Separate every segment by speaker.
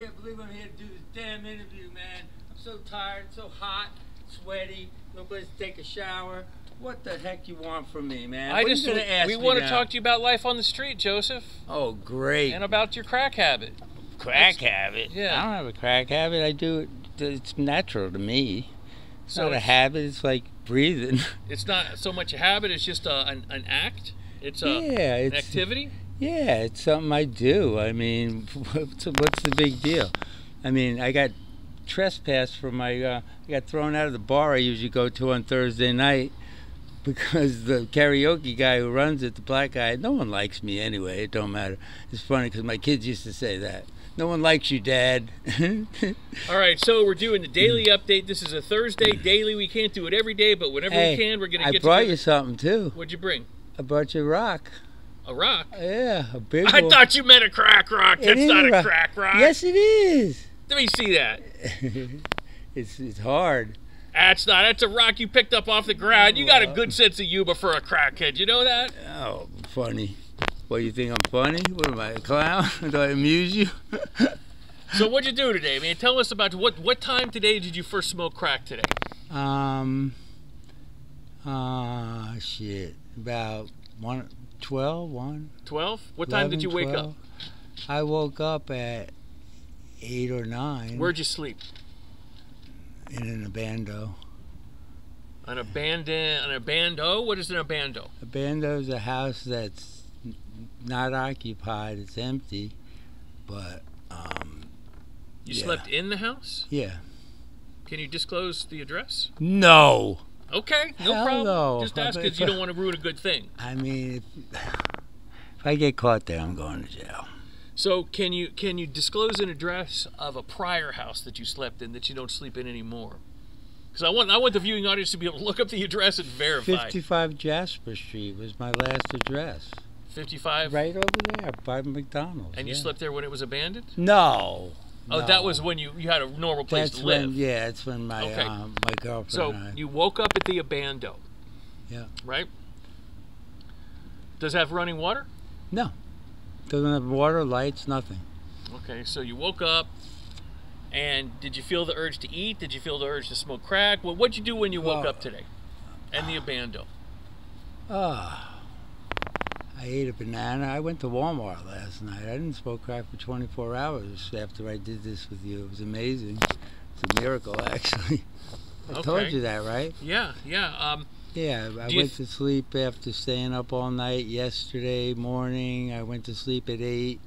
Speaker 1: Can't believe I'm here to do this damn interview, man. I'm so tired, so hot, sweaty. Nobody's take a shower. What the heck you want from me, man?
Speaker 2: We want to talk to you about life on the street, Joseph.
Speaker 1: Oh, great.
Speaker 2: And about your crack habit.
Speaker 1: Crack habit?
Speaker 2: Yeah.
Speaker 1: I don't have a crack habit. I do it. It's natural to me. It's not a habit. It's like breathing.
Speaker 2: It's not so much a habit. It's just an act. It's an activity.
Speaker 1: Yeah, it's something I do. I mean, what's the big deal? I mean, I got trespassed from my, I got thrown out of the bar I usually go to on Thursday night because the karaoke guy who runs it, the black guy, no one likes me anyway. It don't matter. It's funny because my kids used to say that. No one likes you, Dad.
Speaker 2: All right, so we're doing the daily update. This is a Thursday daily. We can't do it every day, but whenever we can, we're going to get
Speaker 1: together. I brought you something, too.
Speaker 2: What'd you bring?
Speaker 1: I brought you a rock.
Speaker 2: A rock?
Speaker 1: Yeah, a big one.
Speaker 2: I thought you meant a crack rock. That's not a crack rock.
Speaker 1: Yes, it is.
Speaker 2: Let me see that.
Speaker 1: It's hard.
Speaker 2: That's not. That's a rock you picked up off the ground. You got a good sense of humor for a crackhead. You know that?
Speaker 1: Oh, funny. What, you think I'm funny? What am I, a clown? Do I amuse you?
Speaker 2: So what'd you do today, man? Tell us about what time today did you first smoke crack today?
Speaker 1: Shit. About 12?
Speaker 2: What time did you wake up?
Speaker 1: I woke up at 8 or 9.
Speaker 2: Where'd you sleep?
Speaker 1: In an abando.
Speaker 2: An abando? What is an abando?
Speaker 1: Abando is a house that's not occupied. It's empty, but
Speaker 2: You slept in the house?
Speaker 1: Yeah.
Speaker 2: Can you disclose the address?
Speaker 1: No.
Speaker 2: Okay, no problem.
Speaker 1: No.
Speaker 2: Just ask because you don't want to ruin a good thing.
Speaker 1: I mean, if I get caught there, I'm going to jail.
Speaker 2: So can you disclose an address of a prior house that you slept in that you don't sleep in anymore? Because I want the viewing audience to be able to look up the address and verify.
Speaker 1: 55 Jasper Street was my last address.
Speaker 2: 55?
Speaker 1: Right over there by McDonald's.
Speaker 2: And you slept there when it was abandoned?
Speaker 1: No.
Speaker 2: Oh, that was when you had a normal place to live.
Speaker 1: That's when my my girlfriend.
Speaker 2: So
Speaker 1: and I,
Speaker 2: you woke up at the abando.
Speaker 1: Yeah.
Speaker 2: Right? Does it have running water?
Speaker 1: No. Doesn't have water, lights, nothing.
Speaker 2: Okay, so you woke up, and did you feel the urge to eat? Did you feel the urge to smoke crack? Well, what'd you do when you woke up today? And the abando.
Speaker 1: I ate a banana. I went to Walmart last night. I didn't smoke crack for 24 hours after I did this with you. It was amazing. It's a miracle, actually. I told you that, right?
Speaker 2: Yeah.
Speaker 1: Yeah, I went to sleep after staying up all night yesterday morning. I went to sleep at 8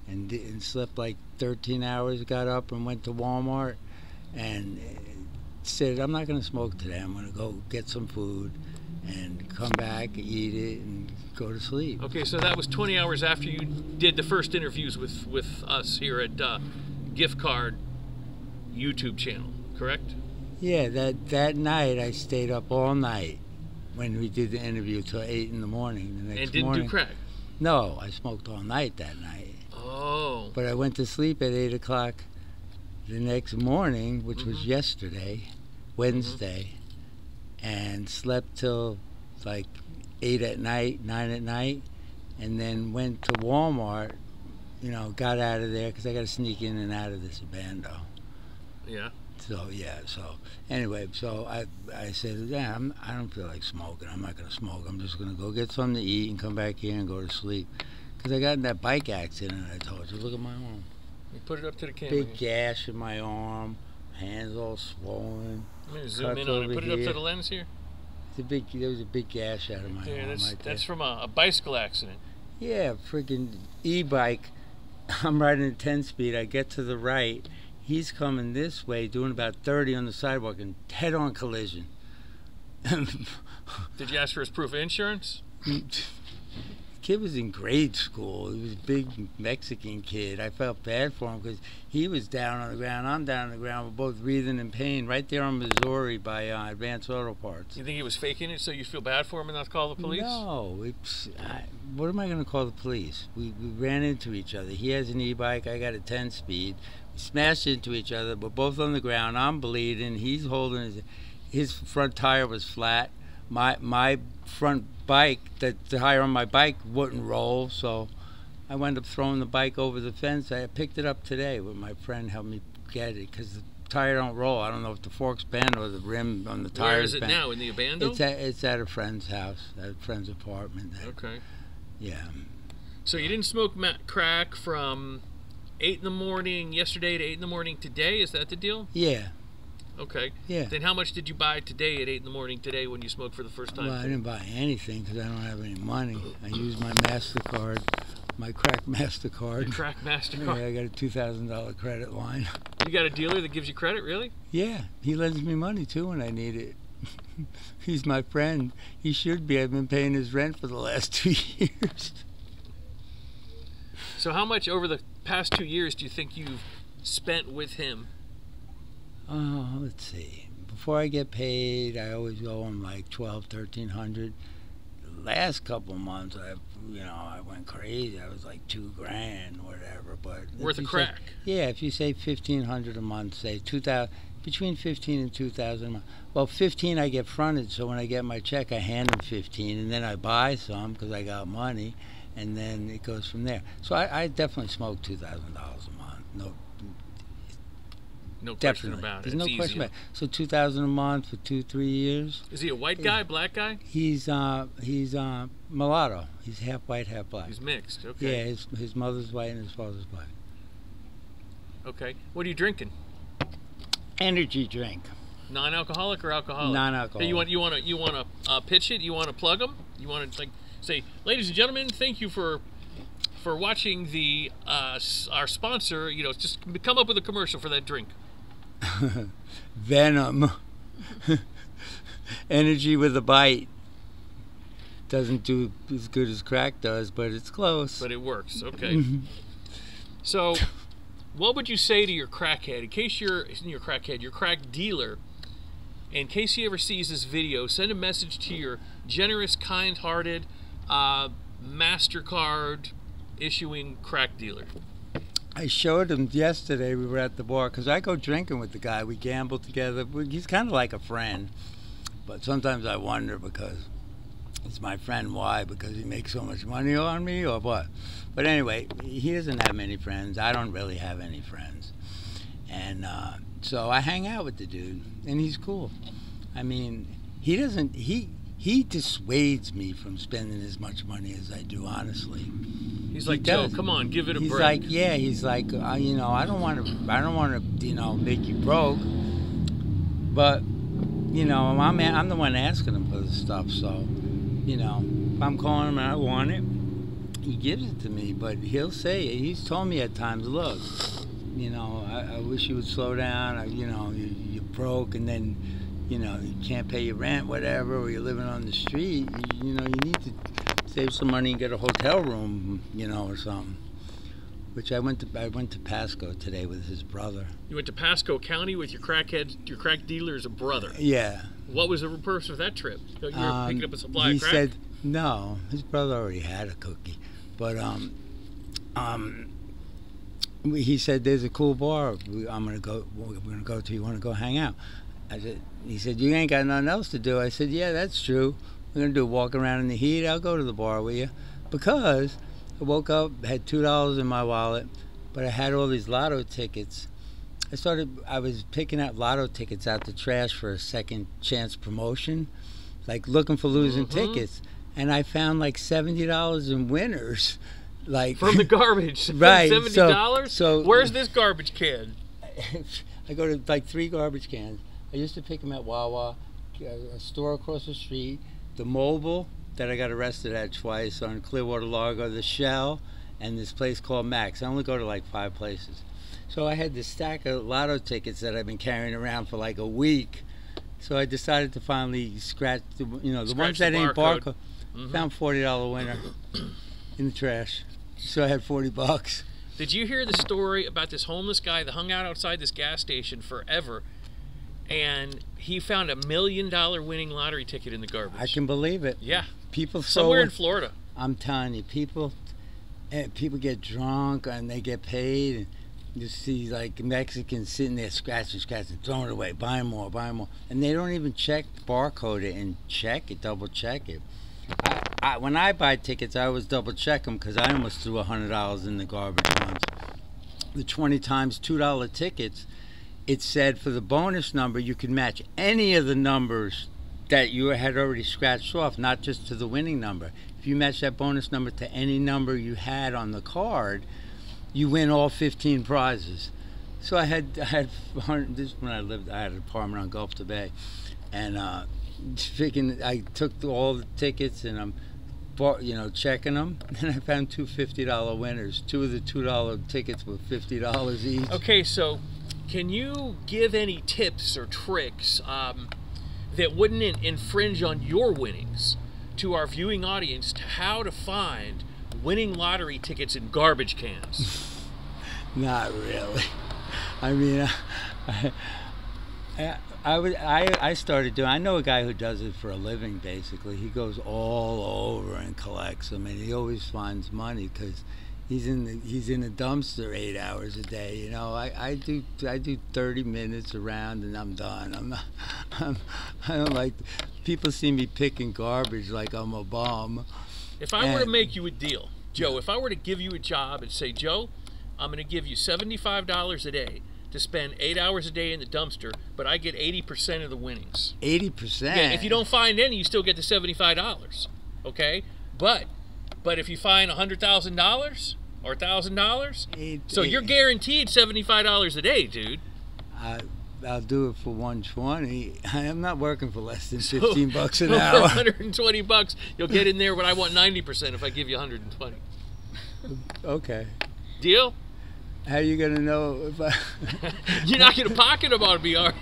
Speaker 1: and slept like 13 hours, got up and went to Walmart and said, I'm not going to smoke today. I'm going to go get some food and come back, eat it, and go to sleep.
Speaker 2: Okay, so that was 20 hours after you did the first interviews with us here at Gift Card YouTube channel, correct?
Speaker 1: Yeah, that night I stayed up all night when we did the interview till 8 in the morning. The next
Speaker 2: and didn't
Speaker 1: morning,
Speaker 2: do crack?
Speaker 1: No, I smoked all night that night.
Speaker 2: Oh.
Speaker 1: But I went to sleep at 8 o'clock the next morning, which was yesterday, Wednesday, and slept till like 8 at night, 9 at night, and then went to Walmart, got out of there because I got to sneak in and out of this abando.
Speaker 2: Yeah.
Speaker 1: So anyway, I said, yeah, I don't feel like smoking. I'm not going to smoke. I'm just going to go get something to eat and come back here and go to sleep. Because I got in that bike accident I told you. Look at my arm.
Speaker 2: You put it up to the camera.
Speaker 1: Big gash in my arm, hands all swollen.
Speaker 2: I'm going to zoom in on it. Put it up to the lens here.
Speaker 1: There was a big gash out of my arm.
Speaker 2: That's from a bicycle accident.
Speaker 1: Yeah, freaking e-bike. I'm riding at 10 speed. I get to the right. He's coming this way, doing about 30 on the sidewalk, and head-on collision.
Speaker 2: Did you ask for his proof of insurance?
Speaker 1: Kid was in grade school. He was a big Mexican kid. I felt bad for him because he was down on the ground. I'm down on the ground. We're both breathing in pain right there on Missouri by Advanced Auto Parts.
Speaker 2: You think he was faking it so you feel bad for him and not call the police?
Speaker 1: No. What am I going to call the police? We ran into each other. He has an e-bike. I got a 10-speed. We smashed into each other. We're both on the ground. I'm bleeding. He's holding his front tire was flat. My front bike, the tire on my bike wouldn't roll, so I wound up throwing the bike over the fence. I picked it up today when my friend helped me get it because the tire don't roll. I don't know if the fork's bent or the rim on the tire is bent.
Speaker 2: Where is it now? In the abandon?
Speaker 1: It's at a friend's house, at a friend's apartment.
Speaker 2: Okay.
Speaker 1: Yeah.
Speaker 2: So you didn't smoke crack from 8 in the morning yesterday to 8 in the morning today? Is that the deal?
Speaker 1: Yeah.
Speaker 2: Okay.
Speaker 1: Yeah.
Speaker 2: Then how much did you buy today at 8 in the morning today when you smoked for the first time?
Speaker 1: Well, I didn't buy anything because I don't have any money. I used my MasterCard, my crack MasterCard.
Speaker 2: Your crack MasterCard?
Speaker 1: Yeah, I got a $2,000 credit line.
Speaker 2: You got a dealer that gives you credit, really?
Speaker 1: Yeah, he lends me money too when I need it. He's my friend. He should be. I've been paying his rent for the last 2 years.
Speaker 2: So how much over the past 2 years do you think you've spent with him?
Speaker 1: Oh, let's see. Before I get paid, I always owe him like $1,200, $1,300. The last couple of months, I went crazy. I was like $2,000, whatever. But
Speaker 2: worth of crack.
Speaker 1: Yeah, if you say $1,500 a month, say 2,000, between 15 and 2,000 a month. Well, 15 I get fronted, so when I get my check, I hand him 15, and then I buy some because I got money, and then it goes from there. So I definitely smoke $2,000 a month.
Speaker 2: No
Speaker 1: Definitely.
Speaker 2: question about it.
Speaker 1: There's no question about it. So $2,000 a month for 2-3 years.
Speaker 2: Is he a white guy, black guy?
Speaker 1: He's mulatto. He's half white, half black.
Speaker 2: He's mixed. Okay.
Speaker 1: Yeah, his mother's white and his father's black.
Speaker 2: Okay. What are you drinking?
Speaker 1: Energy drink.
Speaker 2: Non-alcoholic or alcoholic?
Speaker 1: Non-alcoholic.
Speaker 2: Hey, you want to pitch it? You want to plug them? You want to say, ladies and gentlemen, thank you for watching our sponsor. Just come up with a commercial for that drink.
Speaker 1: Venom. Energy with a bite. Doesn't do as good as crack does, but it's close.
Speaker 2: But it works. Okay. So, what would you say to your crackhead, in case your crack dealer, in case he ever sees this video? Send a message to your generous, kind-hearted, MasterCard issuing crack dealer.
Speaker 1: I showed him yesterday. We were at the bar because I go drinking with the guy. We gamble together. He's kind of like a friend, but sometimes I wonder because it's my friend. Why? Because he makes so much money on me, or what? But anyway, he doesn't have many friends. I don't really have any friends, and so I hang out with the dude, and he's cool. I mean, he doesn't. He dissuades me from spending as much money as I do, honestly.
Speaker 2: He's like, Joe, come on, give it a break.
Speaker 1: He's like, I don't want to, make you broke. But, I'm the one asking him for the stuff. So, if I'm calling him and I want it, he gives it to me. But he's told me at times, look, I wish you would slow down. You're broke, and then, you can't pay your rent, whatever, or you're living on the street. You need to save some money and get a hotel room, or something. Which I went to Pasco today with his brother.
Speaker 2: You went to Pasco County with your crack dealer's brother.
Speaker 1: Yeah.
Speaker 2: What was the purpose of that trip? You were picking up a supply of crack?
Speaker 1: He said no. His brother already had a cookie, but he said there's a cool bar. We're gonna go to. You want to go hang out? He said, you ain't got nothing else to do. I said, yeah, that's true. We're going to do a walk around in the heat. I'll go to the bar with you. Because I woke up, had $2 in my wallet, but I had all these lotto tickets. I was picking out lotto tickets out the trash for a second chance promotion, like looking for losing tickets. And I found like $70 in winners. Like
Speaker 2: from the garbage.
Speaker 1: Right.
Speaker 2: $70?
Speaker 1: So
Speaker 2: where's this garbage can?
Speaker 1: I go to like 3 garbage cans. I used to pick them at Wawa, a store across the street, the Mobile that I got arrested at twice on Clearwater Largo, the Shell, and this place called Max. I only go to like 5 places. So I had this stack of lotto tickets that I've been carrying around for like a week. So I decided to finally scratch the ones that ain't barcode. Found $40 winner in the trash. So I had $40.
Speaker 2: Did you hear the story about this homeless guy that hung out outside this gas station forever? And he found $1 million winning lottery ticket in the garbage.
Speaker 1: I can believe it.
Speaker 2: Yeah.
Speaker 1: People
Speaker 2: somewhere in Florida.
Speaker 1: I'm telling you, people get drunk and they get paid, and you see like Mexicans sitting there scratching, throwing it away, buying more, and they don't even barcode it and double check it. when I buy tickets, I always double check them because I almost threw $100 in the garbage once. The 20 times $2 tickets, it said for the bonus number you could match any of the numbers that you had already scratched off, not just to the winning number. If you match that bonus number to any number you had on the card, you win all 15 prizes. So I had this when I lived. I had an apartment on Gulf to Bay, and freaking, I took all the tickets and I'm, checking them, and I found two $50 winners. Two of the $2 tickets were $50 each.
Speaker 2: Okay, so can you give any tips or tricks that wouldn't infringe on your winnings to our viewing audience to how to find winning lottery tickets in garbage cans?
Speaker 1: Not really. I mean, I started doing. I know a guy who does it for a living. Basically, he goes all over and collects them, and he always finds money because he's in a dumpster 8 hours a day. I do 30 minutes around and I'm done. I don't like. People see me picking garbage like I'm a bum.
Speaker 2: If I were to make you a deal, Joe, if I were to give you a job and say, Joe, I'm going to give you $75 a day to spend 8 hours a day in the dumpster, but I get 80% of the winnings.
Speaker 1: 80%?
Speaker 2: Yeah, if you don't find any, you still get the $75, okay? But if you find $100,000 or $1,000, so you're guaranteed $75 a day, dude.
Speaker 1: I'll do it for $120. I'm not working for less than $15 an hour.
Speaker 2: For $120, you'll get in there, but I want 90% if I give you $120.
Speaker 1: Okay.
Speaker 2: Deal?
Speaker 1: How are you going to know if I...
Speaker 2: You're not going to pocket them on me, are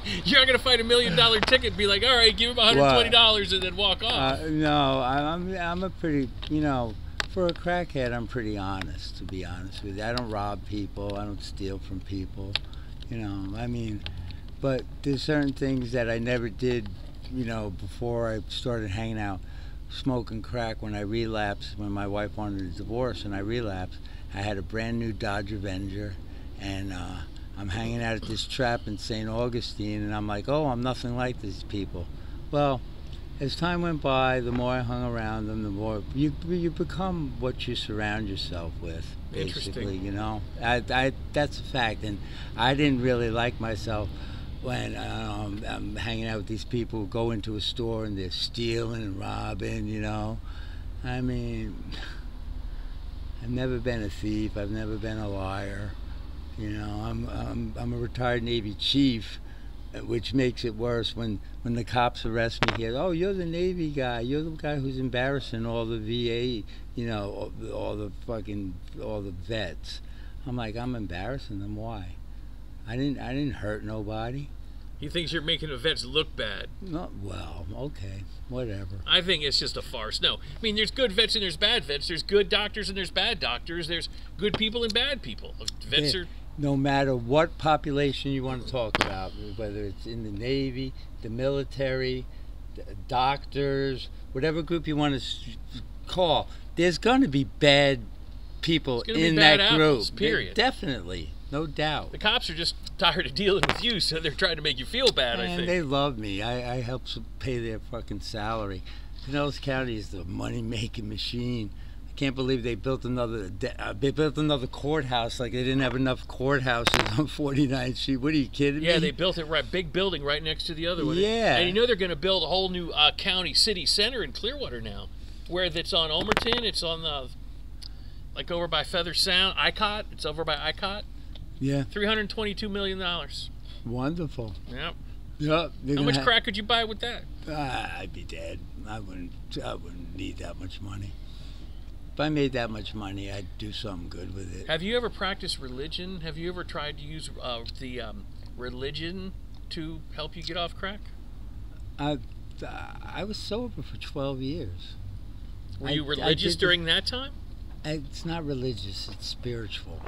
Speaker 2: you? You're not going to find $1 million ticket and be like, all right, give him $120 and then walk off.
Speaker 1: No, I'm a pretty, for a crackhead, I'm pretty honest, to be honest with you. I don't rob people. I don't steal from people. But there's certain things that I never did, before I started hanging out, smoking crack when I relapsed, when my wife wanted a divorce and I relapsed. I had a brand new Dodge Avenger, and I'm hanging out at this trap in St. Augustine, and I'm like, oh, I'm nothing like these people. Well, as time went by, the more I hung around them, the more you become what you surround yourself with, basically. That's a fact. And I didn't really like myself when I'm hanging out with these people who go into a store and they're stealing and robbing. I mean, I've never been a thief. I've never been a liar. I'm a retired Navy chief, which makes it worse when the cops arrest me here. Oh, you're the Navy guy. You're the guy who's embarrassing all the VA, all the vets. I'm like, I'm embarrassing them. Why? I didn't hurt nobody.
Speaker 2: He thinks you're making the vets look bad.
Speaker 1: No, well, okay, whatever.
Speaker 2: I think it's just a farce. No, I mean, there's good vets and there's bad vets. There's good doctors and there's bad doctors. There's good people and bad people. Vets are...
Speaker 1: No matter what population you want to talk about, whether it's in the Navy, the military, the doctors, whatever group you want to call, there's going to be bad people in that group.
Speaker 2: Period.
Speaker 1: Definitely. No doubt.
Speaker 2: The cops are just tired of dealing with you, so they're trying to make you feel bad, I think.
Speaker 1: And they love me. I help pay their fucking salary. Pinellas County is the money-making machine. I can't believe they built another courthouse like they didn't have enough courthouses on 49th Street. What are you kidding me?
Speaker 2: Yeah, they built it big building right next to the other one.
Speaker 1: Yeah.
Speaker 2: And they're going to build a whole new county city center in Clearwater now, where it's on Omerton. It's on like over by Feather Sound, ICOT. It's over by ICOT.
Speaker 1: Yeah.
Speaker 2: $322 million.
Speaker 1: Wonderful.
Speaker 2: Yep.
Speaker 1: Yep.
Speaker 2: How much crack could you buy with that?
Speaker 1: I'd be dead. I wouldn't need that much money. If I made that much money, I'd do something good with it.
Speaker 2: Have you ever practiced religion? Have you ever tried to use the religion to help you get off crack?
Speaker 1: I was sober for 12 years.
Speaker 2: Were you religious during that time?
Speaker 1: It's not religious. It's spiritual.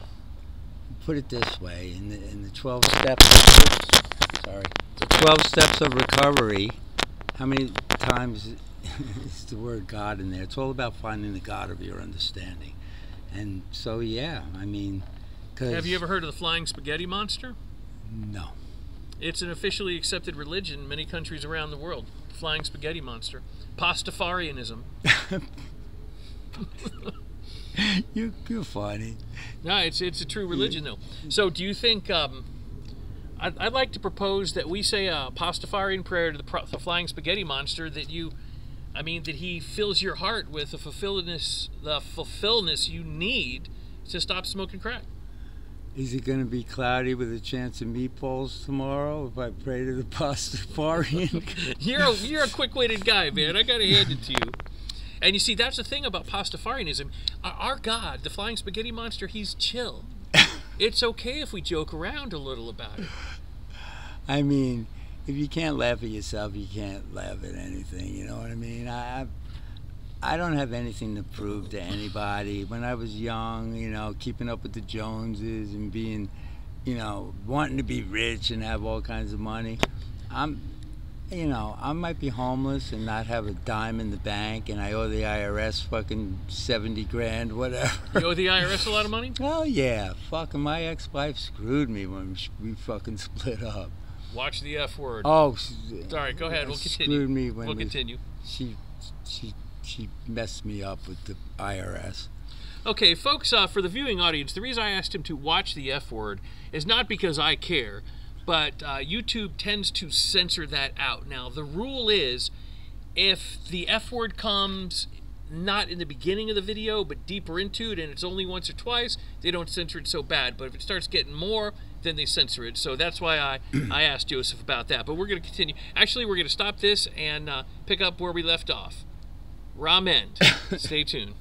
Speaker 1: Put it this way: in the 12 steps. The 12 steps of recovery. How many times is the word God in there? It's all about finding the God of your understanding. And so, yeah, I mean,
Speaker 2: have you ever heard of the flying spaghetti monster?
Speaker 1: No.
Speaker 2: It's an officially accepted religion in many countries around the world. flying spaghetti monster. Pastafarianism.
Speaker 1: You're funny.
Speaker 2: No, it's a true religion, though. So do you think... I'd like to propose that we say a Pastafarian prayer to the flying spaghetti monster, that he fills your heart with the fulfillness you need to stop smoking crack.
Speaker 1: Is it going to be cloudy with a chance of meatballs tomorrow if I pray to the Pastafarian?
Speaker 2: You're a quick-witted guy, man. I got to hand it to you. And you see, that's the thing about Pastafarianism. Our God, the flying spaghetti monster, he's chill. It's okay if we joke around a little about it.
Speaker 1: I mean, if you can't laugh at yourself, you can't laugh at anything, you know what I mean? I don't have anything to prove to anybody. When I was young, you know, keeping up with the Joneses and being, you know, wanting to be rich and have all kinds of money, you know, I might be homeless and not have a dime in the bank, and I owe the IRS fucking 70 grand, whatever.
Speaker 2: You owe the IRS a lot of money?
Speaker 1: Oh, yeah. Fucking my ex-wife screwed me when we fucking split up.
Speaker 2: Watch the F word.
Speaker 1: Oh.
Speaker 2: Sorry, go ahead. We'll continue.
Speaker 1: Screwed me when
Speaker 2: we'll continue.
Speaker 1: She messed me up with the IRS.
Speaker 2: Okay, folks, for the viewing audience, the reason I asked him to watch the F word is not because I care, but YouTube tends to censor that out. Now, the rule is, if the F word comes not in the beginning of the video, but deeper into it, and it's only once or twice, they don't censor it so bad. But if it starts getting more, then they censor it. So that's why I asked Joseph about that. But we're going to continue. Actually, we're going to stop this and pick up where we left off. Ramen. Stay tuned.